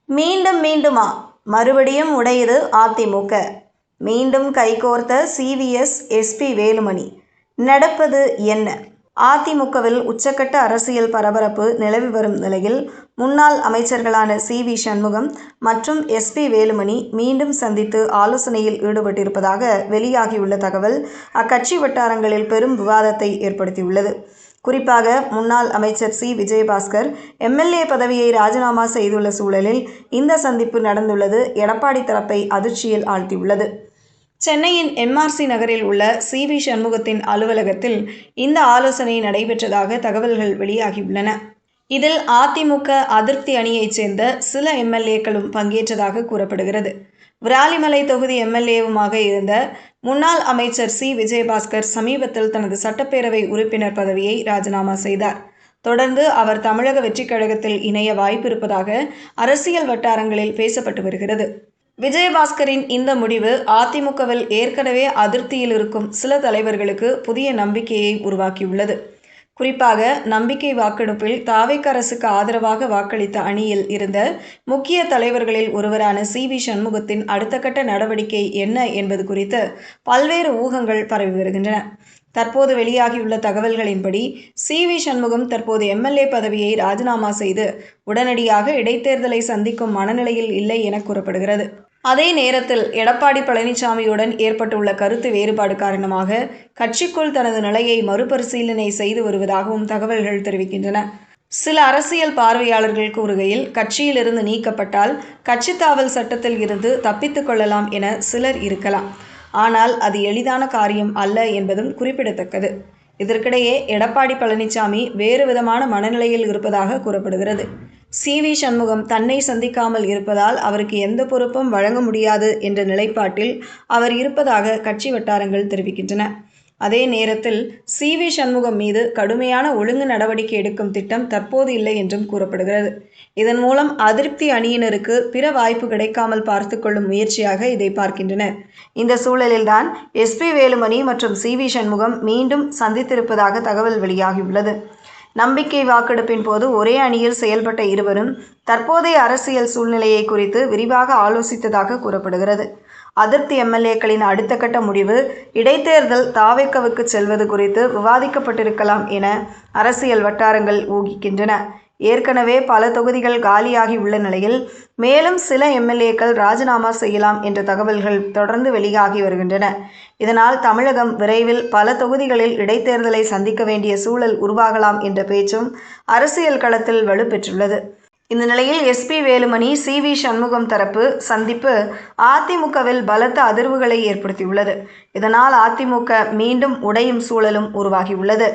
மீண்டும் மீண்டுமா மறுபடியும் உடையுது அதிமுக. மீண்டும் கைகோர்த்த சிவிஎஸ், எஸ்பி வேலுமணி. நடப்பது என்ன? அதிமுகவில் உச்சக்கட்ட அரசியல் பரபரப்பு நிலவி வரும் நிலையில், முன்னாள் அமைச்சர்களான சி.வி. சண்முகம் மற்றும் எஸ்.பி. வேலுமணி மீண்டும் சந்தித்து ஆலோசனையில் ஈடுபட்டிருப்பதாக வெளியாகியுள்ள தகவல் அக்கட்சி வட்டாரங்களில் பெரும் விவாதத்தை ஏற்படுத்தியுள்ளது. குறிப்பாக முன்னாள் அமைச்சர் சி. விஜயபாஸ்கர் எம்.எல்.ஏ. பதவியை ராஜினாமா செய்துள்ள சூழலில் இந்த சந்திப்பு நடந்துள்ளது எடப்பாடி தரப்பை அதிர்ச்சியில் ஆழ்த்தியுள்ளது. சென்னையின் எம்.ஆர்.சி. நகரில் உள்ள சி.வி. சண்முகத்தின் அலுவலகத்தில் இந்த ஆலோசனை நடைபெற்றதாக தகவல்கள் வெளியாகியுள்ளன. இதில் அதிமுக அதிருப்தி அணியைச் சேர்ந்த சில எம்.எல்.ஏக்களும் பங்கேற்றதாக கூறப்படுகிறது. விராலிமலை தொகுதி எம்.எல்.ஏவுமாக இருந்த முன்னாள் அமைச்சர் சி. விஜயபாஸ்கர் சமீபத்தில் தனது சட்டப்பேரவை உறுப்பினர் பதவியை ராஜினாமா செய்தார். தொடர்ந்து அவர் தமிழக வெற்றிக் கழகத்தில் இணைய வாய்ப்பு இருப்பதாக அரசியல் வட்டாரங்களில் பேசப்பட்டு வருகிறது. விஜயபாஸ்கரின் இந்த முடிவு அதிமுகவில் ஏற்கனவே அதிருப்தியில் இருக்கும் சில தலைவர்களுக்கு புதிய நம்பிக்கையை உருவாக்கியுள்ளது. குறிப்பாக நம்பிக்கை வாக்கெடுப்பில் தாவேக அரசுக்கு ஆதரவாக வாக்களித்த அணியில் இருந்த முக்கிய தலைவர்களில் ஒருவரான சி.வி. சண்முகத்தின் அடுத்த கட்ட நடவடிக்கை என்ன என்பது குறித்து பல்வேறு ஊகங்கள் பரவி வருகின்றன. தற்போது வெளியாகியுள்ள தகவல்களின்படி சி.வி. சண்முகம் தற்போது எம்.எல்.ஏ. பதவியை ராஜினாமா செய்து உடனடியாக இடைத்தேர்தலை சந்திக்கும் மனநிலையில் இல்லை என கூறப்படுகிறது. அதே நேரத்தில் எடப்பாடி பழனிசாமியுடன் ஏற்பட்டுள்ள கருத்து வேறுபாடு காரணமாக கட்சிக்குள் தனது நிலையை மறுபரிசீலனை செய்து வருவதாகவும் தகவல்கள் தெரிவிக்கின்றன. சில அரசியல் பார்வையாளர்கள் கூறுகையில், கட்சியிலிருந்து நீக்கப்பட்டால் கட்சித்தாவல் சட்டத்தில் இருந்து தப்பித்துக் கொள்ளலாம் என சிலர் இருக்கலாம். ஆனால் அது எளிதான காரியம் அல்ல என்பதும் குறிப்பிடத்தக்கது. இதற்கிடையே எடப்பாடி பழனிசாமி வேறு விதமான மனநிலையில் இருப்பதாக கூறப்படுகிறது. சி.வி. சண்முகம் தன்னை சந்திக்காமல் இருப்பதால் அவருக்கு எந்த பொறுப்பும் வழங்க முடியாது என்ற நிலைப்பாட்டில் அவர் இருப்பதாக கட்சி வட்டாரங்கள் தெரிவிக்கின்றன. அதே நேரத்தில் சி.வி. சண்முகம் மீது கடுமையான ஒழுங்கு நடவடிக்கை எடுக்கும் திட்டம் தற்போது இல்லை என்றும் கூறப்படுகிறது. இதன் மூலம் அதிருப்தி அணியினருக்கு பிற வாய்ப்பு கிடைக்காமல் பார்த்து கொள்ளும் முயற்சியாக இதை பார்க்கின்றனர். இந்த சூழலில்தான் எஸ்.பி. வேலுமணி மற்றும் சி.வி. சண்முகம் மீண்டும் சந்தித்திருப்பதாக தகவல் வெளியாகியுள்ளது. நம்பிக்கை வாக்கெடுப்பின் போது ஒரே அணியில் செயல்பட்ட இருவரும் தற்போதைய அரசியல் சூழ்நிலையை குறித்து விரிவாக ஆலோசித்ததாக கூறப்படுகிறது. அதிருப்தி எம்.எல்.ஏக்களின் அடுத்த கட்ட முடிவு இடைத்தேர்தல் தாவேகவுக்கு செல்வது குறித்து விவாதிக்கப்பட்டிருக்கலாம் என அரசியல் வட்டாரங்கள் ஊகிக்கின்றன. ஏற்கனவே பல தொகுதிகள் காலியாகி உள்ள நிலையில் மேலும் சில எம்.எல்.ஏக்கள் ராஜினாமா செய்யலாம் என்ற தகவல்கள் தொடர்ந்து வெளியாகி வருகின்றன. இதனால் தமிழகம் விரைவில் பல தொகுதிகளில் இடைத்தேர்தலை சந்திக்க வேண்டிய சூழல் உருவாகலாம் என்ற பேச்சும் அரசியல் களத்தில் வலுப்பெற்றுள்ளது. இந்த நிலையில் எஸ்.பி. வேலுமணி, சி.வி. சண்முகம் தரப்பு சந்திப்பு அதிமுகவில் பலத்த அதிர்வுகளை ஏற்படுத்தியுள்ளது. இதனால் அதிமுக மீண்டும் உடையும் சூழலும் உருவாகியுள்ளது.